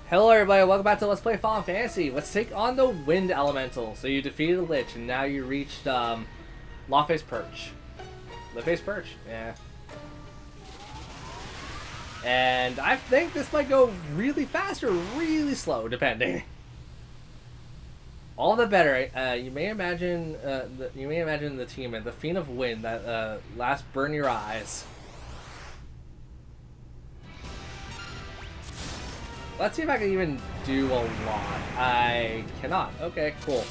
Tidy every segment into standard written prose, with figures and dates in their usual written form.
Hello everybody, welcome back to Let's Play Final Fantasy. Let's take on the Wind Elemental. So you defeated Lich and now you reached Lawface Perch. Lawface Perch, yeah. And I think this might go really fast or really slow, depending. All the better. You may imagine the team and the Fiend of Wind that last burn your eyes. Let's see if I can even do a lot. I cannot. Okay, cool.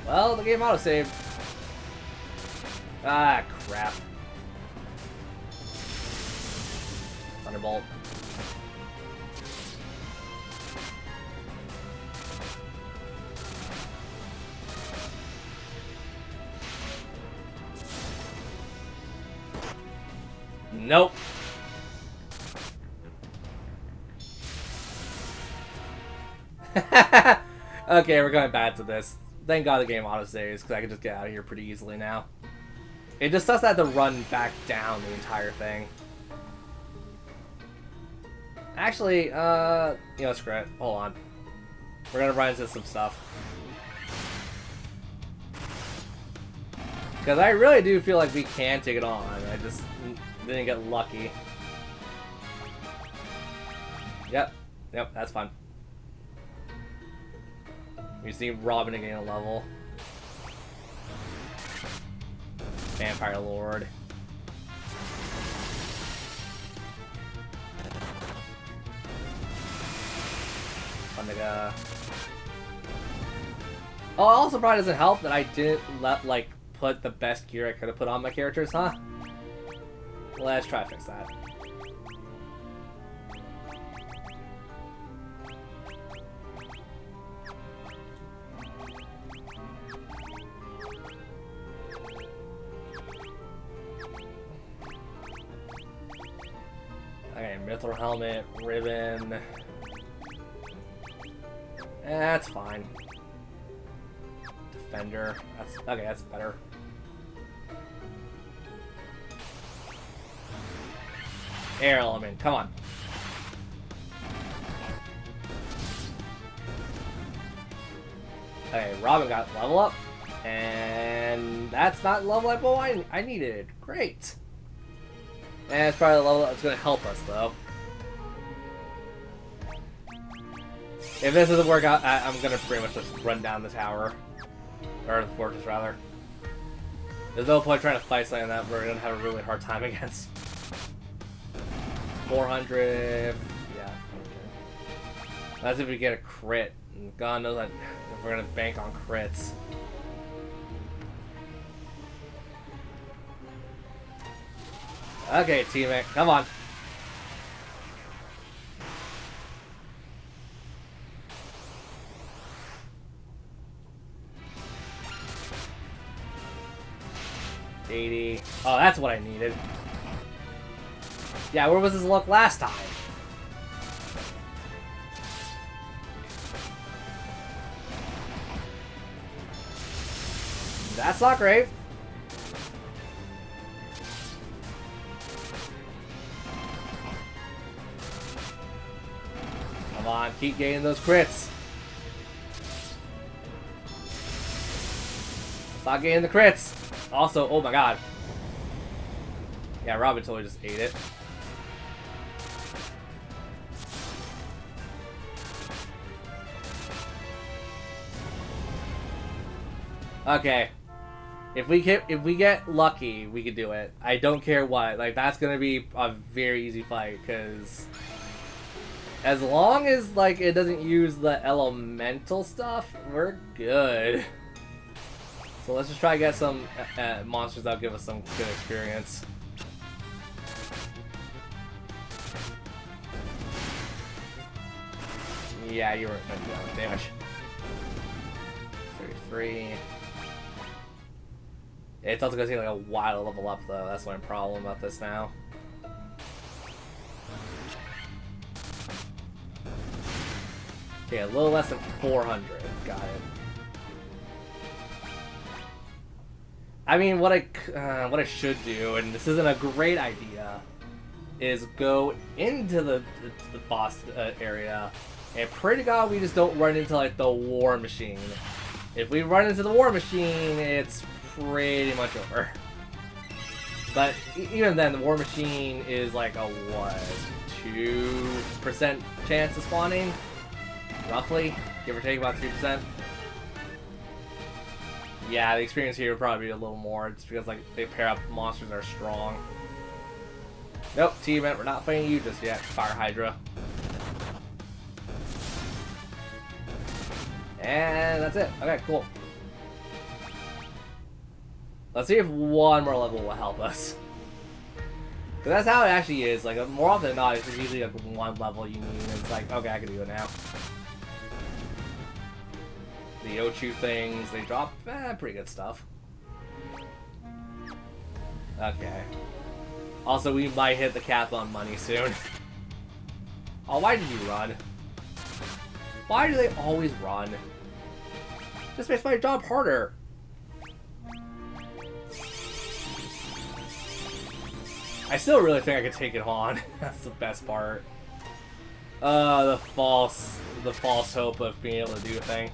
Well, the game autosaved. Ah, crap. Thunderbolt. Nope. Okay, we're going back to this. Thank God the game autosaves, because I can just get out of here pretty easily now. It just does have to run back down the entire thing. Actually, you know, screw it. Hold on. We're gonna run into some stuff. Because I really do feel like we can take it on. I just didn't get lucky. Yep, that's fine. We just need Robin to gain a level. Vampire Lord. Omega. Oh, it also probably doesn't help that I didn't put the best gear I could have put on my characters, huh? Let's try to fix that. Okay, Mithril Helmet, Ribbon. That's fine. Defender. That's okay, that's better. Air element, come on. Okay, Robin got level up. And that's not level up I needed. Great. And it's probably the level that's going to help us, though. If this doesn't work out, I'm going to pretty much just run down the tower. Or the fortress, rather. There's no point trying to fight something that we're going to have a really hard time against. 400. Yeah, okay. That's if we get a crit. And God knows that if we're going to bank on crits. Okay, teammate, come on. $80. Oh, that's what I needed. Yeah, where was his luck last time? That's not great. Come on, keep getting those crits. Stop getting the crits. Also, oh my god. Yeah, Robin totally just ate it. Okay. If we get lucky, we can do it. I don't care what. Like, that's gonna be a very easy fight, because as long as, like, it doesn't use the elemental stuff, we're good. So let's just try to get some monsters that'll give us some good experience. Yeah, you weren't gonna do that much damage. 33. It's also gonna take like a while to level up, though. That's my problem about this now. Okay, a little less than 400. Got it. I mean, what I should do, and this isn't a great idea, is go into the boss area, and pray to God we just don't run into like the war machine. If we run into the war machine, it's pretty much over. But even then, the war machine is like a what, 2% chance of spawning, roughly, give or take about 3%. Yeah, the experience here would probably be a little more, just because like they pair up monsters that are strong. Nope, T-Event, we're not fighting you just yet, Fire Hydra. And that's it. Okay, cool. Let's see if one more level will help us. Because that's how it actually is. Like, more often than not, it's usually like one level you need, and it's like, okay, I can do it now. The Ochu things, they drop pretty good stuff. Okay. Also, we might hit the cap on money soon. Oh, why did you run? Why do they always run? This makes my job harder. I still really think I could take it on. That's the best part. The false hope of being able to do a thing.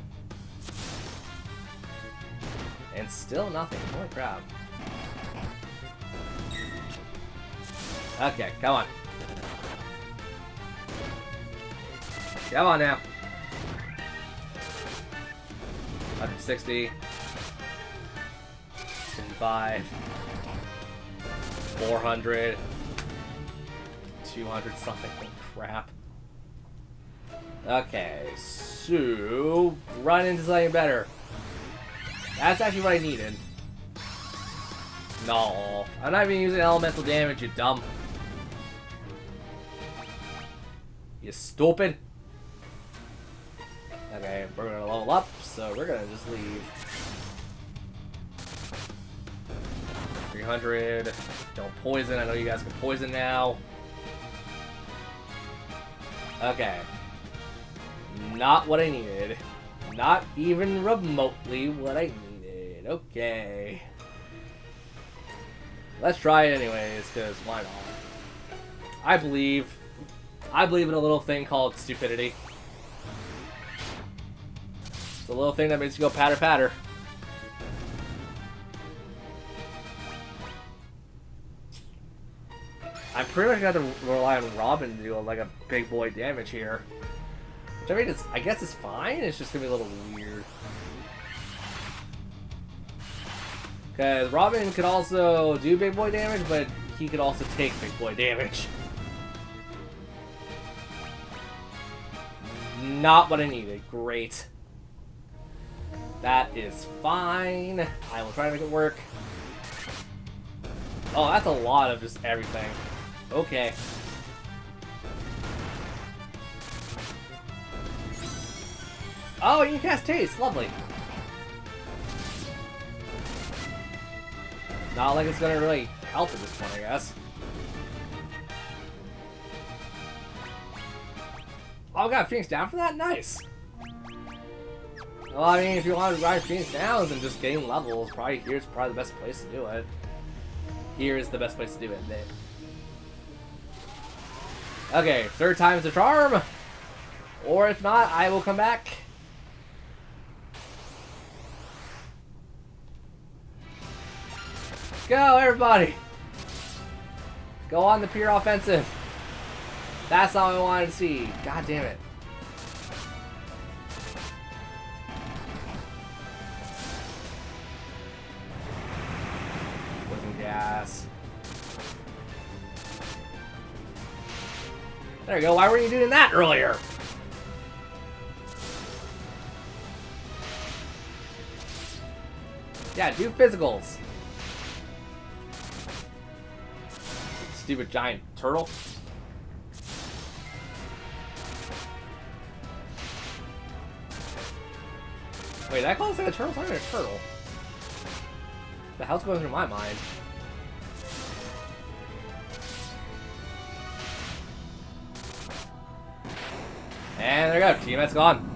And still nothing. Holy crap. Okay, come on. Come on now. 160. 55. 400. 200 something. Oh, crap. Okay, so run into something better. That's actually what I needed. No, I'm not even using elemental damage, you dumb. You stupid. Okay, we're gonna level up, so we're gonna just leave. 300. Don't poison. I know you guys can poison now. Okay. Not what I needed. Not even remotely what I needed. Okay. Let's try it anyways, because why not? I believe in a little thing called stupidity. It's a little thing that makes you go patter patter. I'm pretty much gonna have to rely on Robin to do like a big boy damage here. Which I mean, I guess it's fine, it's just gonna be a little weird. Because Robin could also do big boy damage, but he could also take big boy damage. Not what I needed. Great. That is fine. I will try to make it work. Oh, that's a lot of just everything. Okay. Oh, you can cast Taste. Lovely. Not like it's gonna really help at this point, I guess. Oh, got Phoenix down for that? Nice. Well, I mean, if you want to ride Phoenix down and just gain levels, probably here's probably the best place to do it. Here is the best place to do it. Okay, third time's the charm. Or if not, I will come back. Go, everybody! Go on the pure offensive. That's all I wanted to see. God damn it. Poison gas. There you go. Why weren't you doing that earlier? Yeah, do physicals. Stupid giant turtle. Wait, that calls like a turtle? It's not even a turtle. The hell's going through my mind? And there you go, teammate's gone.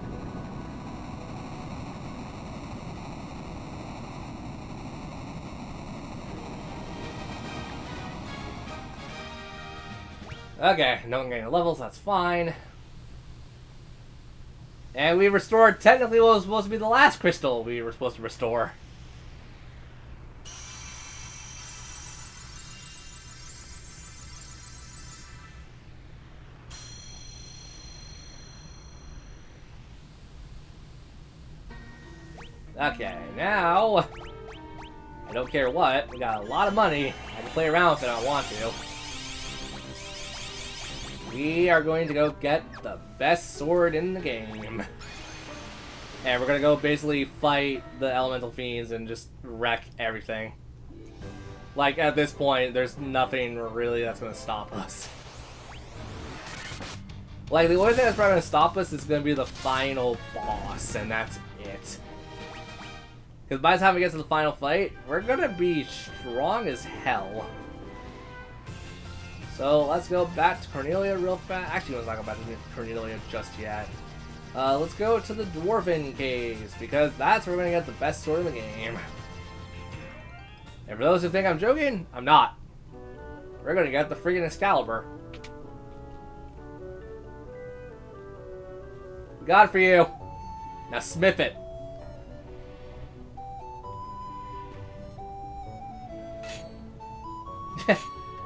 Okay, no one getting levels, that's fine. And we restored technically what was supposed to be the last crystal we were supposed to restore. Okay, now I don't care what. We got a lot of money. I can play around with it if I want to. We are going to go get the best sword in the game. And we're going to go basically fight the elemental fiends and just wreck everything. Like, at this point, there's nothing really that's going to stop us. Like, the only thing that's probably going to stop us is going to be the final boss, and that's it. Because by the time we get to the final fight, we're going to be strong as hell. So let's go back to Cornelia real fast. Actually, let's not go back to Cornelia just yet. Let's go to the Dwarven Caves, because that's where we're going to get the best sword in the game. And for those who think I'm joking, I'm not. We're going to get the freaking Excalibur. We got it for you. Now smith it.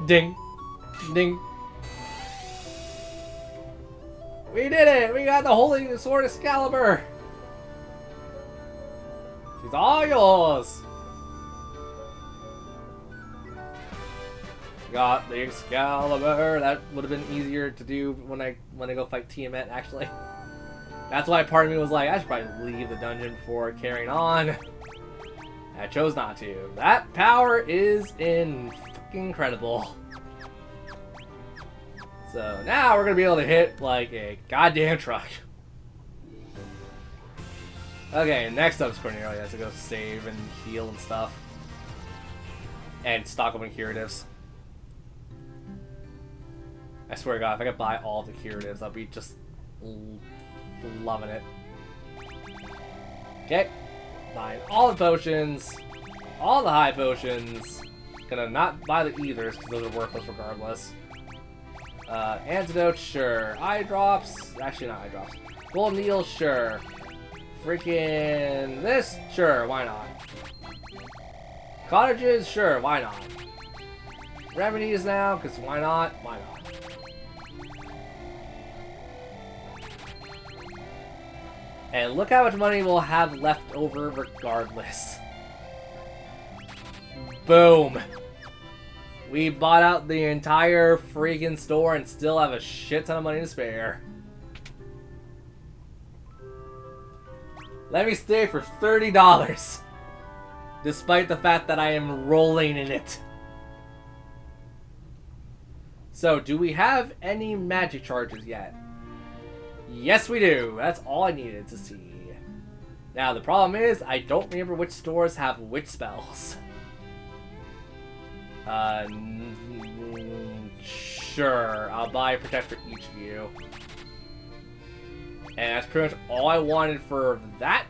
Ding. Ding. We did it! We got the Holy Sword Excalibur! She's all yours! Got the Excalibur. That would have been easier to do when I go fight Tiamat, actually. That's why part of me was like, I should probably leave the dungeon before carrying on. I chose not to. That power is incredible. So now we're gonna be able to hit like a goddamn truck. Okay, next up is Cornelia. Has to go save and heal and stuff. And stock up on curatives. I swear to God, if I could buy all the curatives, I'll be just loving it. Okay. Buying all the potions. All the high potions. Gonna not buy the ethers because those are worthless regardless. Antidote, sure. Eye drops. Actually, not eye drops. Gold needle, sure. Freaking this, sure. Why not? Cottages, sure. Why not? Remedies now, because why not? Why not? And look how much money we'll have left over regardless. Boom. We bought out the entire freaking store and still have a shit ton of money to spare. Let me stay for $30. Despite the fact that I am rolling in it. So, do we have any magic charges yet? Yes, we do. That's all I needed to see. Now, the problem is, I don't remember which stores have which spells. Sure. I'll buy Protect for each of you. And that's pretty much all I wanted for that.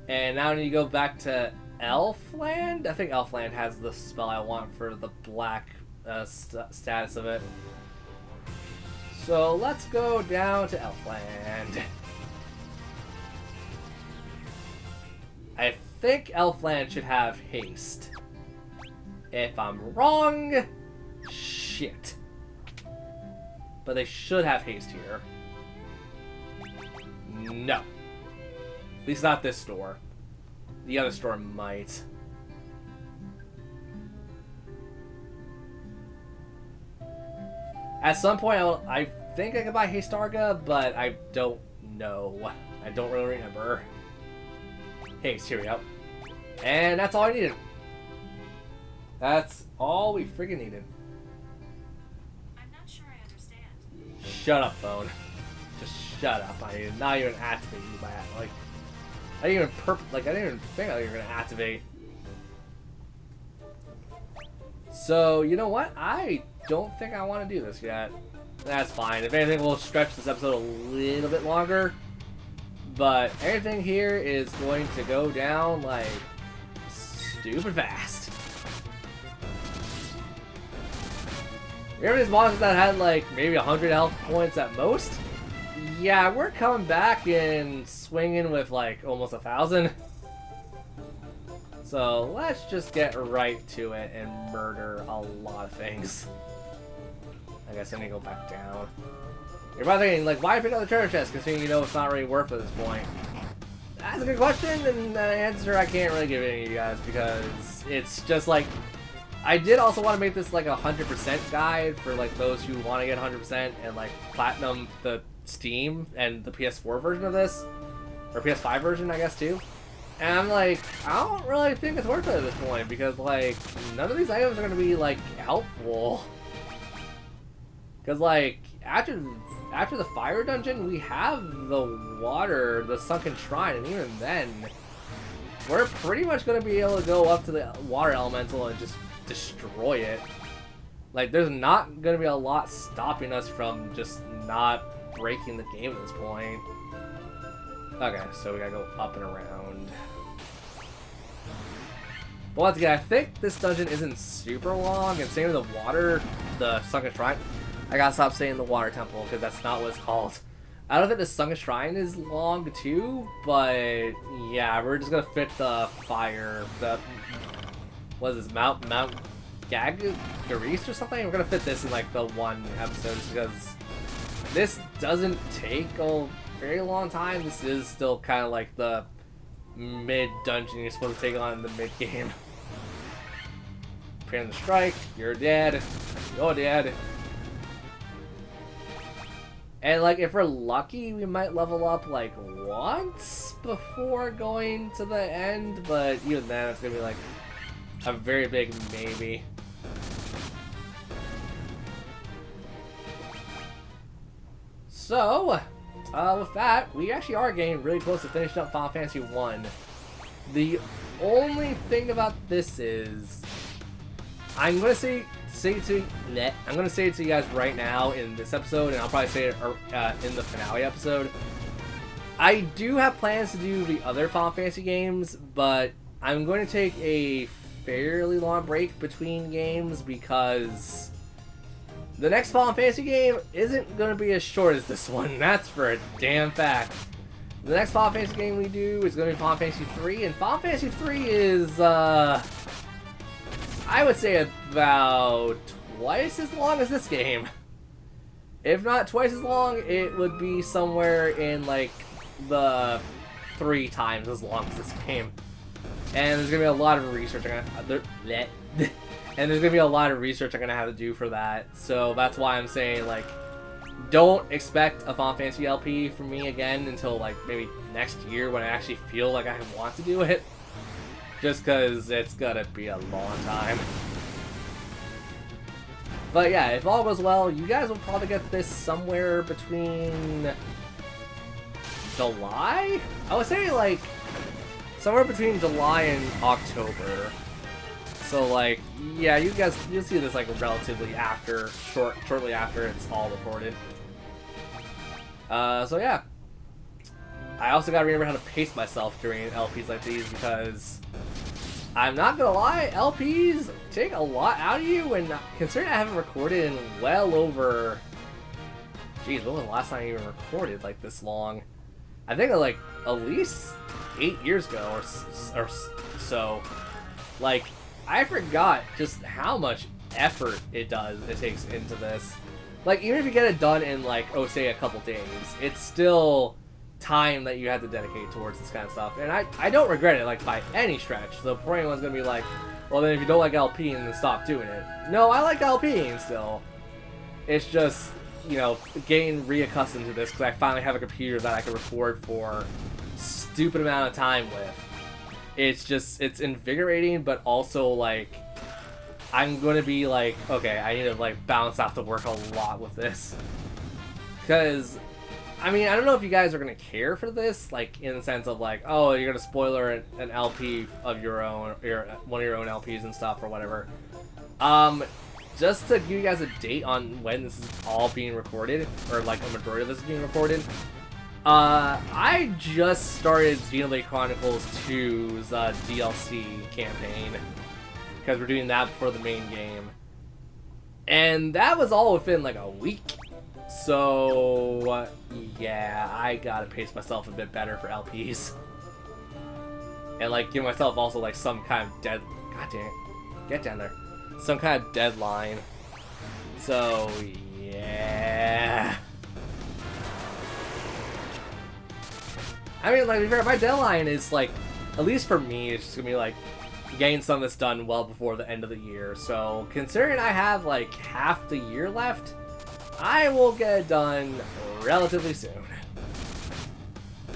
And now I need to go back to Elfland? I think Elfland has the spell I want for the black status of it. So let's go down to Elfland. I think Elfland should have haste. If I'm wrong, shit. But they should have haste here. No. At least not this store. The other store might. At some point, I think I could buy Hastarga, but I don't know. I don't really remember. Haste, here we go. And that's all I needed. That's all we friggin' needed. I'm not sure I understand. Shut up, phone. Just shut up. I did not even activate you by like. I didn't even think you were gonna activate. So you know what? I don't think I want to do this yet. That's fine. If anything, we'll stretch this episode a little bit longer. But everything here is going to go down like stupid fast. Remember these monsters that had like maybe 100 health points at most? Yeah, we're coming back and swinging with like almost 1,000. So let's just get right to it and murder a lot of things. I guess I need to go back down. You're probably thinking, like, why pick up the treasure chest, considering you know it's not really worth it at this point? That's a good question, and the answer I can't really give any of you guys, because it's just like... I did also want to make this like a 100% guide for like those who want to get 100% and like platinum the Steam and the PS4 version of this, or PS5 version I guess too. And I'm like, I don't really think it's worth it at this point, because like none of these items are going to be like helpful. Because like after the fire dungeon we have the water, the sunken shrine, and even then we're pretty much going to be able to go up to the water elemental and just destroy it. Like, there's not gonna be a lot stopping us from just not breaking the game at this point. Okay, so we gotta go up and around. But once again, I think this dungeon isn't super long, and same with the water, the sunken shrine. I gotta stop saying the water temple, because that's not what it's called. I don't think the sunken shrine is long too, but yeah, we're just gonna fit the fire, what is this, Mount Garis or something? We're gonna fit this in like the one episode because this doesn't take a very long time. This is still kind of like the mid-dungeon you're supposed to take on in the mid-game. Prepare the strike, you're dead. You're dead. And like if we're lucky, we might level up like once before going to the end, but even then it's gonna be like a very big maybe. So, with that, we actually are getting really close to finishing up Final Fantasy 1. The only thing about this is, I'm gonna say it to you guys right now in this episode, and I'll probably say it in the finale episode. I do have plans to do the other Final Fantasy games, but I'm going to take a fairly long break between games because the next Final Fantasy game isn't going to be as short as this one. That's for a damn fact. The next Final Fantasy game we do is going to be Final Fantasy 3, and Final Fantasy 3 is, I would say about twice as long as this game. If not twice as long, it would be somewhere in, like, the 3 times as long as this game. And there's gonna be a lot of research I'm gonna have to do for that. So that's why I'm saying, like, don't expect a Final Fantasy LP from me again until like maybe next year when I actually feel like I want to do it. Just because it's gonna be a long time. But yeah, if all goes well, you guys will probably get this somewhere between July? I would say like somewhere between July and October. So like, yeah, you'll see this like relatively after, shortly after it's all recorded. So yeah. I also gotta remember how to pace myself during LPs like these because I'm not gonna lie, LPs take a lot out of you, and considering I haven't recorded in well over... Jeez, when was the last time I even recorded like this long? I think like at least 8 years ago or so. Like, I forgot just how much effort it takes into this. Like, even if you get it done in like, oh, say a couple days, it's still time that you have to dedicate towards this kind of stuff. And I don't regret it, like, by any stretch. So before anyone's gonna be like, well, then if you don't like LPing, then stop doing it. No, I like LPing still. It's just, you know, getting reaccustomed to this because I finally have a computer that I can record for stupid amount of time with. It's just, it's invigorating, but also like, I'm going to be like, okay, I need to like bounce off the work a lot with this. Because, I mean, I don't know if you guys are going to care for this, like in the sense of like, oh, you're going to spoiler an LP of your own, one of your own LPs and stuff or whatever. Just to give you guys a date on when this is all being recorded, or like a majority of this is being recorded, I just started Xenoblade Chronicles 2's DLC campaign, because we're doing that before the main game. And that was all within like a week. So, yeah, I gotta pace myself a bit better for LPs. And like give myself also like some kind of God damn it. Get down there. Some kind of deadline. So, yeah. I mean, like, to be fair, my deadline is like, at least for me, it's just gonna be like getting some of this done well before the end of the year. So, considering I have like half the year left, I will get it done relatively soon.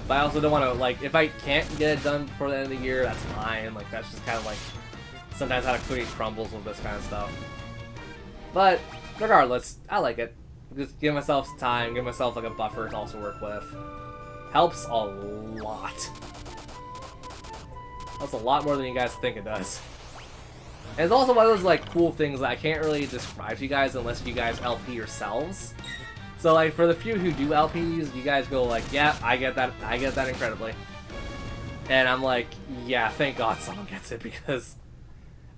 But I also don't want to, like, if I can't get it done before the end of the year, that's fine. Like, that's just kind of like sometimes how the cookie crumbles with this kind of stuff. But regardless, I like it. Just give myself some time, give myself like a buffer to also work with. Helps a lot. That's a lot more than you guys think it does. And it's also one of those like cool things that I can't really describe to you guys unless you guys LP yourselves. So like for the few who do LPs, you guys go like, yeah, I get that incredibly. And I'm like, yeah, thank God someone gets it, because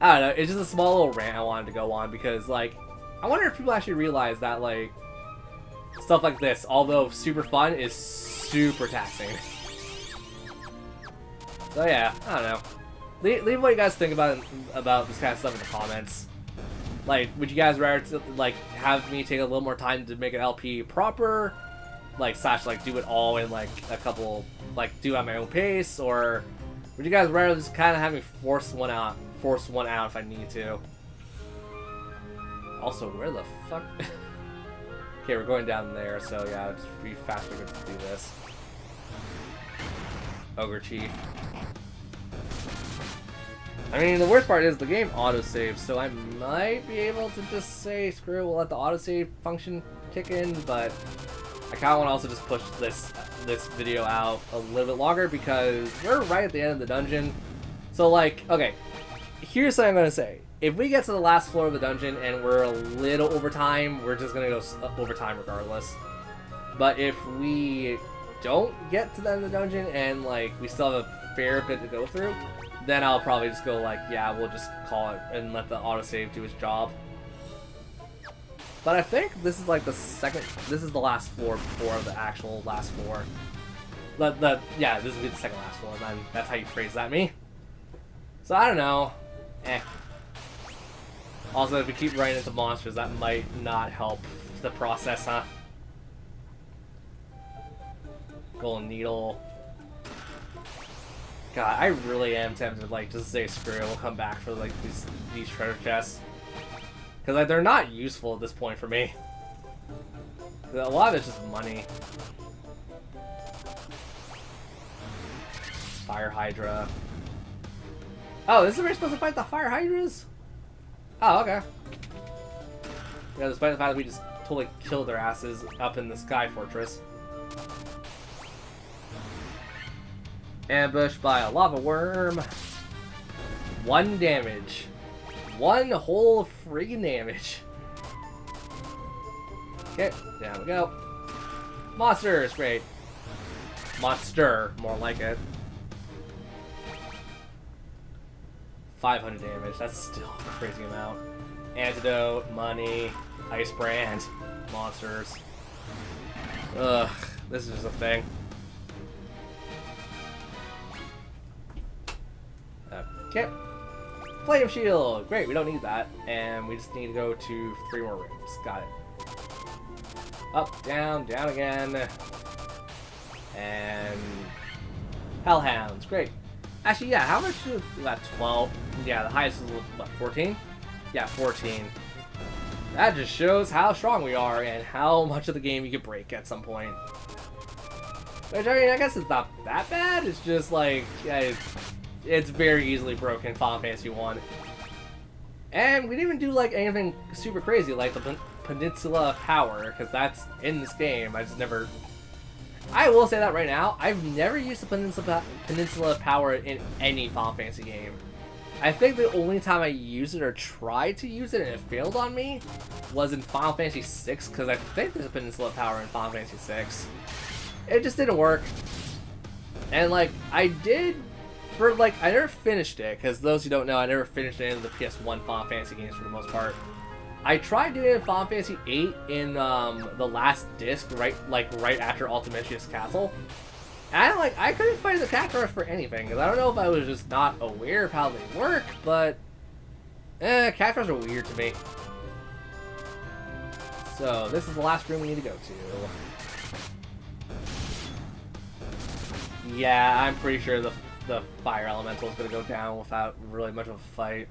I don't know, it's just a small little rant I wanted to go on, because like I wonder if people actually realize that like stuff like this, although super fun, is super taxing. So yeah, I don't know. Leave what you guys think about this kind of stuff in the comments. Like, would you guys rather to, like have me take a little more time to make an LP proper, like slash like do it all in like a couple, like do it at my own pace, or would you guys rather just kind of have me force one out if I need to? Also, where the fuck? Okay, we're going down there, so yeah, it's pretty faster to do this. Ogre Chief. I mean, the worst part is the game autosaves, so I might be able to just say, screw it, we'll let the autosave function kick in, but I kind of want to also just push this video out a little bit longer, because we're right at the end of the dungeon. So, like, okay, here's what I'm going to say. If we get to the last floor of the dungeon and we're a little over time, we're just going to go over time regardless. But if we don't get to the end of the dungeon and, like, we still have a fair bit to go through, then I'll probably just go like, yeah, we'll just call it and let the autosave do its job. But I think this is like this is the last floor before the actual last floor. Yeah, this will be the second last floor, man. That's how you phrase that, me. So I don't know. Also, if we keep running into monsters, that might not help the process, huh? Golden Needle. God, I really am tempted to like just say screw it, we'll come back for like these treasure chests, because like they're not useful at this point for me. A lot of it's just money. Fire Hydra. Oh, this is where we're supposed to fight the Fire Hydras? Oh, okay. Yeah, despite the fact that we just totally killed their asses up in the Sky Fortress. Ambushed by a lava worm. 1 damage. 1 whole friggin' damage. Okay, down we go. Monsters, great. Monster, more like it. 500 damage, that's still a crazy amount. Antidote, money, ice brand, monsters. Ugh, this is just a thing. Okay. Flame Shield! Great, we don't need that. And we just need to go to 3 more rooms. Got it. Up, down, down again. And Hellhounds. Great. Actually, yeah, how much do we got? 12. Yeah, the highest is what, 14? Yeah, 14. That just shows how strong we are and how much of the game you could break at some point. Which, I mean, I guess it's not that bad. It's just like, yeah, it's very easily broken in Final Fantasy 1. And we didn't even do like anything super crazy like the Peninsula of Power, because that's in this game. I just never... I will say that right now, I've never used the Peninsula of Power in any Final Fantasy game. I think the only time I used it or tried to use it and it failed on me was in Final Fantasy 6, because I think there's a Peninsula of Power in Final Fantasy 6. It just didn't work. And like, I did... I never finished it, because those who don't know, I never finished any of the PS1 Final Fantasy games for the most part. I tried doing it in Final Fantasy VIII in the last disc, right after Ultimatius Castle. And I couldn't find the Cactuars for anything, because I don't know if I was just not aware of how they work, but Cactuars are weird to me. So this is the last room we need to go to. Yeah, I'm pretty sure the fire elemental is gonna go down without really much of a fight.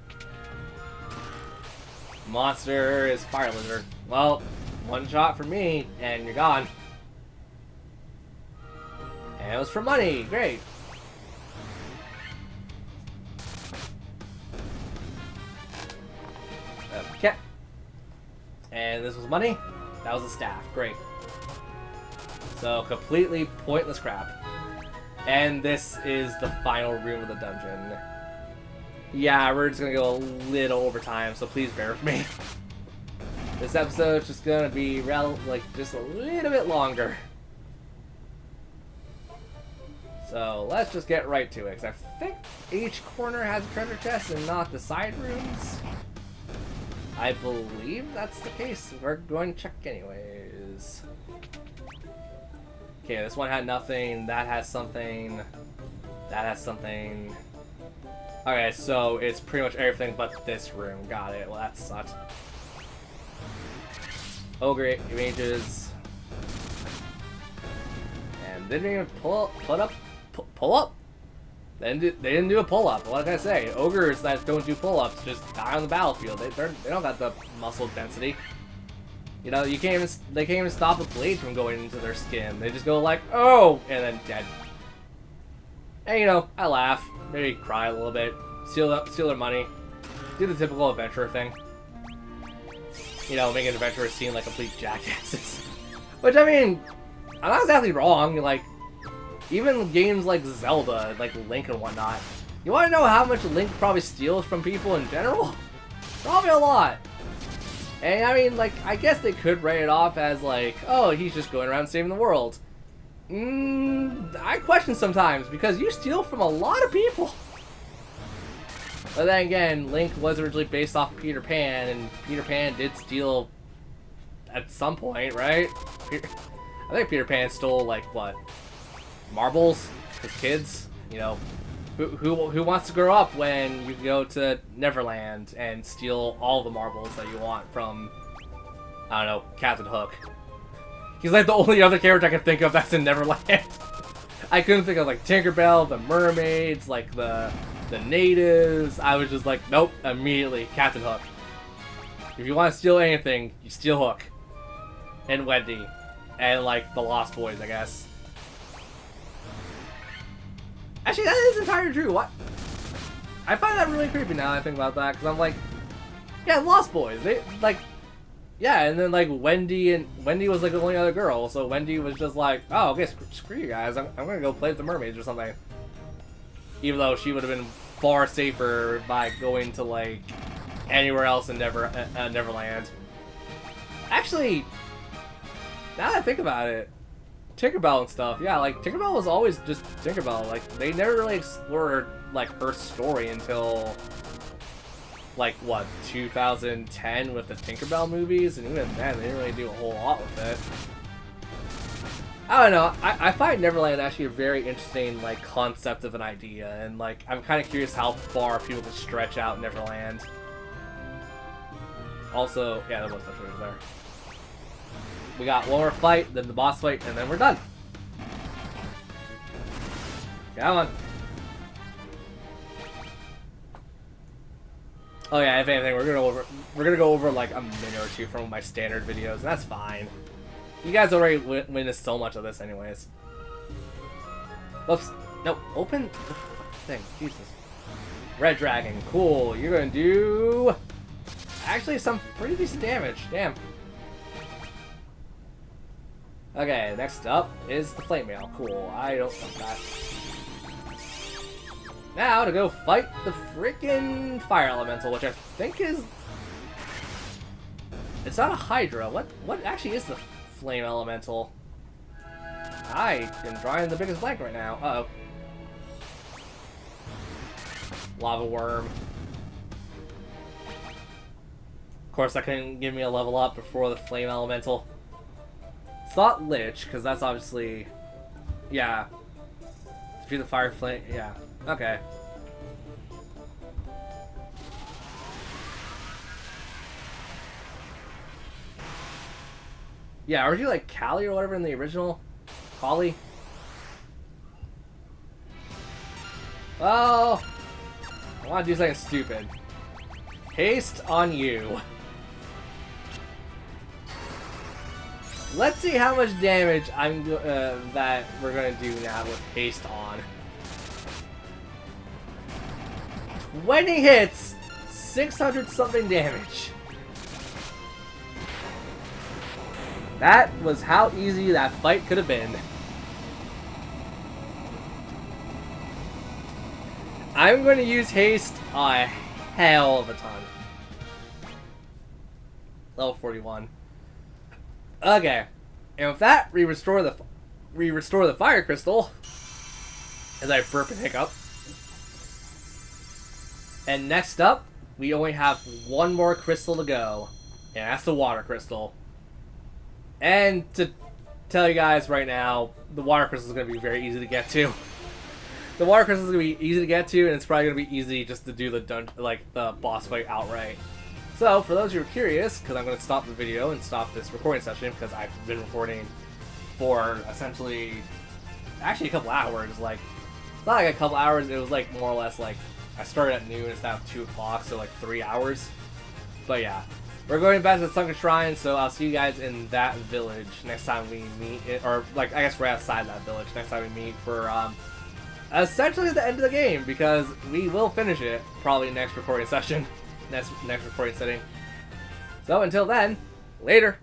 Monster is fire lizard. Well, one shot for me, and you're gone. And it was for money. Great. Okay. And this was money. That was a staff. Great. So, completely pointless crap. And this is the final room of the dungeon. Yeah, we're just gonna go a little over time, so please bear with me. This episode's just gonna be just a little bit longer. So let's just get right to it, because I think each corner has a treasure chest and not the side rooms. I believe that's the case. We're going to check anyways. Okay, this one had nothing. That has something. That has something. Okay, so it's pretty much everything but this room. Got it. Well, that sucks. Ogre mages. And they didn't even pull up? They didn't do a pull-up. What can I say? Ogres that don't do pull-ups just die on the battlefield. They don't got the muscle density. You know, they can't even stop a blade from going into their skin. They just go like, oh, and then dead. And you know, I laugh, maybe cry a little bit, steal their money, do the typical adventurer thing. You know, making adventurers seem like complete jackasses. Which, I mean, I'm not exactly wrong. Like, even games like Zelda, like Link and whatnot, you want to know how much Link probably steals from people in general? Probably a lot. And I mean, like, I guess they could write it off as like, oh, he's just going around saving the world. I question sometimes, because you steal from a lot of people. But then again, Link was originally based off Peter Pan, and Peter Pan did steal at some point, right? I think Peter Pan stole, like, what? Marbles? His kids? You know, who wants to grow up when you go to Neverland and steal all the marbles that you want from, I don't know, Captain Hook? He's like the only other character I can think of that's in Neverland. I couldn't think of like Tinkerbell, the mermaids, like the natives. I was just like, nope, immediately Captain Hook. If you want to steal anything, you steal Hook. And Wendy. And like the Lost Boys, I guess. Actually, that is entirely true. What? I find that really creepy now that I think about that, because I'm like, yeah, Lost Boys. They like, yeah, and then like Wendy was like the only other girl, so Wendy was just like, oh, okay, screw you guys. I'm gonna go play with the mermaids or something. Even though she would have been far safer by going to like anywhere else in Neverland. Actually, now that I think about it, Tinkerbell and stuff, yeah, like Tinkerbell was always just Tinkerbell. Like they never really explored like her story until like what, 2010 with the Tinkerbell movies, and even then they didn't really do a whole lot with it. I don't know. I find Neverland actually a very interesting like concept of an idea, and like I'm kind of curious how far people could stretch out Neverland. Also, yeah, there was no treasure there. We got one more fight, then the boss fight, and then we're done. Come on. Oh yeah, if anything, we're gonna go over like a minute or two from my standard videos, and that's fine. You guys already witnessed so much of this, anyways. Oops. No, open the thing. Jesus. Red Dragon, cool. You're gonna do actually some pretty decent damage. Damn. Okay, next up is the Flame Mail. Cool. I don't want that. Now to go fight the freaking Fire Elemental, which I think is... It's not a Hydra. What actually is the Flame Elemental? I am drawing the biggest blank right now. Uh-oh. Lava Worm. Of course, that couldn't give me a level up before the Flame Elemental. It's not Lich, because that's obviously... Yeah. Defeat the Fire Flame... Yeah. Okay. Yeah, aren't you like Callie or whatever in the original? Holly? Oh! I want to do something stupid. Haste on you. Let's see how much damage that we're gonna do now with haste on. 20 hits, 600 something damage. That was how easy that fight could have been. I'm going to use haste a hell of a ton. Level 41. Okay, and with that, we restore the fire crystal. As I burp and hiccup. And next up, we only have one more crystal to go, and that's the water crystal. And to tell you guys right now, the water crystal is going to be very easy to get to. The water crystal is going to be easy to get to, and it's probably going to be easy just to do the boss fight outright. So, for those who are curious, because I'm going to stop the video and stop this recording session, because I've been recording for essentially, actually a couple hours. Like, it's not like a couple hours, it was like more or less like, I started at noon, it's now 2 o'clock, so like 3 hours. But yeah. We're going back to the Sunken Shrine, so I'll see you guys in that village next time we meet. Or, like, I guess right outside that village next time we meet for, essentially the end of the game, because we will finish it probably next recording session. Next recording setting. So, until then, later!